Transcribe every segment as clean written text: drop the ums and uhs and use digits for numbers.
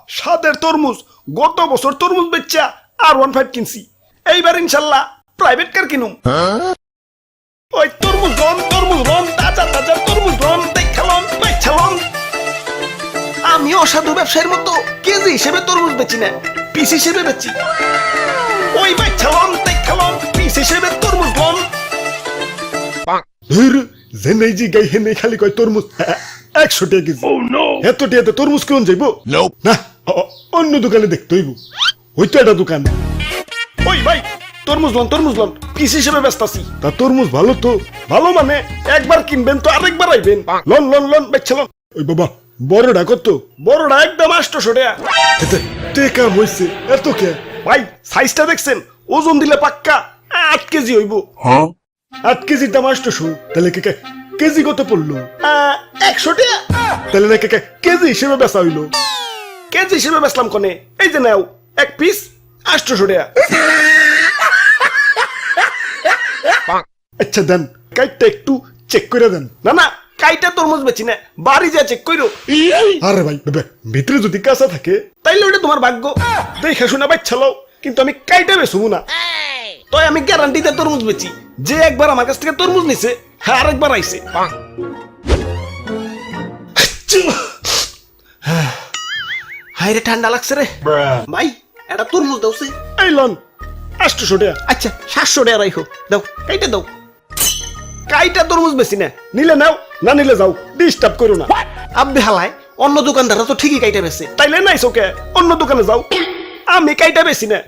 স্বাদের তরমুজ। গত বছর তরমুজ বেচা R15 কিনছি, এইবার ইনশাল্লাহ প্রাইভেট কার কিনুম। ওই তরমুজ রন তাজা তাজা তরমুজ রন দেখালন বেচালন। আমি অসাধু ব্যবসায়ীর মতো কেজি হিসেবে তরমুজ বেচি না, পিস হিসেবে বেচি। ওই বেচালন দেখালন পিস হিসেবে তরমুজ রন। জেনে জি গাই হেনে খালি কয় তরমুজ 100 টাকা কেজি। এত টাকাতে তরমুজ কেমন যাইব? না, অন্য দোকানে দেখতে হইব। ওই তো একটা দোকান। ওই ভাই তরমুজ লন পিস হিসেবে ব্যস্তাছি। তা তরমুজ ভালো তো? ভালো মানে একবার কিনবেন তো আরেকবার আইবেন। লন বেচলন। ওই বাবা বড়টা কত? বড়টা একদম 800 টাকা। টেকা হইছে এত কে? ভাই সাইজটা দেখছেন? ওজন দিলে পাক্কা 8 কেজি হইব। 8 কেজির দাম 800, তাহলে কেজি কত পড়লো? 100 টাকা। তাহলে না কেজি হিসেবে বেচা হইলো। কেজি হিসেবে বেচলাম কোনে? এই যে নাও এক পিস 800 টাকা। আচ্ছা দেন, কাইটটা একটু চেক করে দেন। না কাইটা তরমুজ বেচি না, বাড়ি যা চেক কইরো। আরে ভাই ভিতরে যদি কাঁচা থাকে তাইলে ওটা তোমার ভাগ্য। দেখে শুনে বাচ্চালো, কিন্তু আমি কাইটা বেচবো না। তাই আমি গ্যারান্টিতে তরমুজ বেচি। যে একবার আমার কাছ থেকে তরমুজ নিছে, হ্যাঁ আরেকবার আইছে। হাই রে ঠান্ডা লাগছে রে ভাই, এটা তরমুজ দাও সে। এই লন 800 টাকা। আচ্ছা 700 টাকা রাখো, দাও কাইটা দাও। কাইটা তরমুজ বেশি না, নিলে নাও না নিলে যাও, ডিস্টার্ব করো না। আব্বে হালায়, অন্য দোকানদাররা তো ঠিকই কাইটা বেচে, তাইলে নাইছো কে? অন্য দোকানে যাও। আমি কাইটা বেশি না।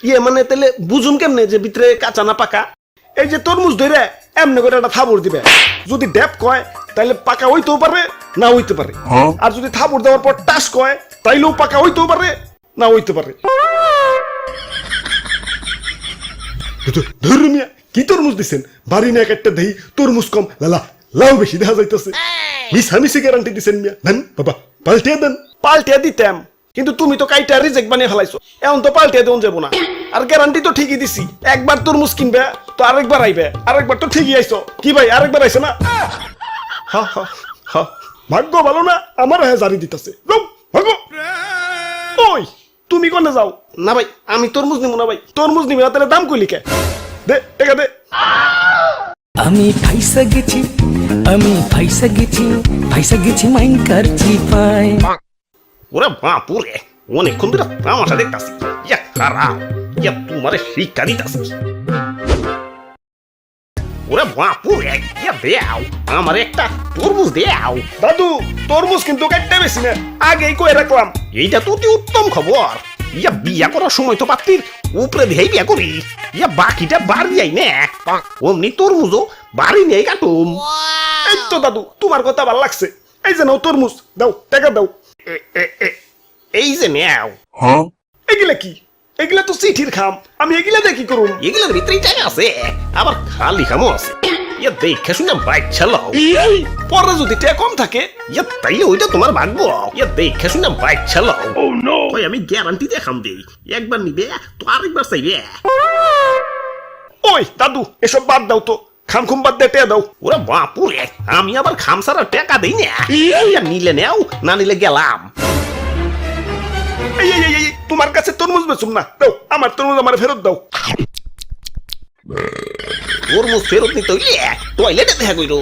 ইয়ে মানে তাহলে বুঝুন কেমনে যে ভিতরে কাঁচা না পাকা? এই যে তরমুজ ধরে এমনি করে একটা থাবড় দিবে। যদি ড্যাপ কয় তাইলে পাকা হইতেও পারে না হইতে পারে, আর যদি থাবড় দেওয়ার পর টাস কয় তাইলেও পাকা হইতেও পারে না হইতে পারে। ধর্মিয়া কি তরমুজ দিচ্ছেন? বাড়ি না একটা দেহি তরমুজ কম লাউ বেশি দেখা যাইতেছে। মিশামিশি গ্যারান্টি দিচ্ছেন মিয়া। দেন বাবা পাল্টিয়ে দেন। পাল্টিয়ে দিতাম, কিন্তু তুমি তো কাইটা রিজেক্ট বানিয়ে ফেলাইছো, এখন তো পাল্টিয়ে দেন যাবো না। আর গ্যারান্টি তো ঠিকই দিছি, একবার তরমুজ কিনবে তো আরেকবার আইবে, আরেকবার তো ঠিকই আইছো। কি ভাই আরেকবার আইছে না? ভাগ্য ভালো না, আমার হ্যাঁ জারি দিতেছে। ওই তুমি কোনে যাও? না ভাই আমি তরমুজ নিব না। ভাই তরমুজ নিবি না তাহলে দাম কইলি কে? দে টাকা দে। আমি ফাইসা গেছি মাইন কারছি পাই। ওরে বাপুরে, অনেকক্ষণ ধরে তামাশা দেখতাছি। ইয়া খারাপ, ইয়া তোমারে শিক্ষা দিতাছি। ওরে বাপুরে, ইয়া দেও আমার একটা তরমুজ দেও। দাদু তরমুজ কিন্তু কাটতে বেশি না, আগেই কই রাখলাম। এইটা তো অতি উত্তম খবর। ইয়া বিয়া করার সময় তো পাত্রীর উপরে দিয়েই বিয়া করি, ইয়া বাকিটা বাড়ি যাই না। অমনি তরমুজও বাড়ি নিয়ে কাটুম। এই তো দাদু তোমার কথা ভালো লাগছে। এই যে নাও তরমুজ, দাও টাকা দাও। এই যে নেও। এগুলা কি? এগুলা তো চিঠির খাম, আমি এগুলা দিয়ে কি করুম? এগুলার ভিতরেই টাকা আছে, আবার খালি খামও আছে। ইয়া দেখে শুনে বাইক চালাও, পরে যদি টাকা কম থাকে ইয়া তাইলে ওইটা তোমার ভাগ্য। ইয়া দেখে শুনে বাইক চালাও। ওই আমি গ্যারান্টি দিয়ে খাম দেই, একবার নিবে তো আরেকবার চাইবে। ওই দাদু এসব বাদ দাও তো, খাম খুম বাদ দিয়ে টাকা দাও। ওরা বাপুরে, আমি আবার খাম ছাড়া টাকা দেই না। নিলে নেও, না নিলে গেলাম। তোমার কাছে তরমুজ বেচুম না, দাও আমার তরমুজ আমার ফেরত দাও। তরমুজ ফেরত নিতে হইলে টয়লেটে দেখা কইরো।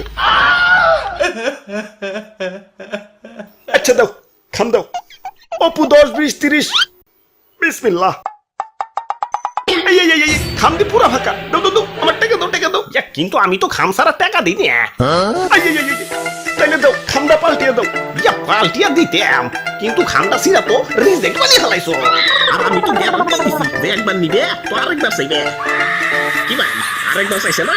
আচ্ছা দাও, খাম দাও। অপু 10 20 30 বিসমিল্লাহ। খাম দি পুরা ফাঁকা। দাও আমার টাকা দাও। কিন্তু আমি তো খাম ছাড়া টাকা দিই না। তাইলে দাও খামটা পাল্টিয়ে দাও। ইয়া পাল্টিয়ে দিতাম, কিন্তু খামটা ছিড়া তো রিজেক্ট বানিয়ে ফেলাইছো। আর আমি তো গ্যারান্টি দিছি যে একবার নিবে তো আরেকবার চাইবে। কি ভাই আরেকবার চাইছে না?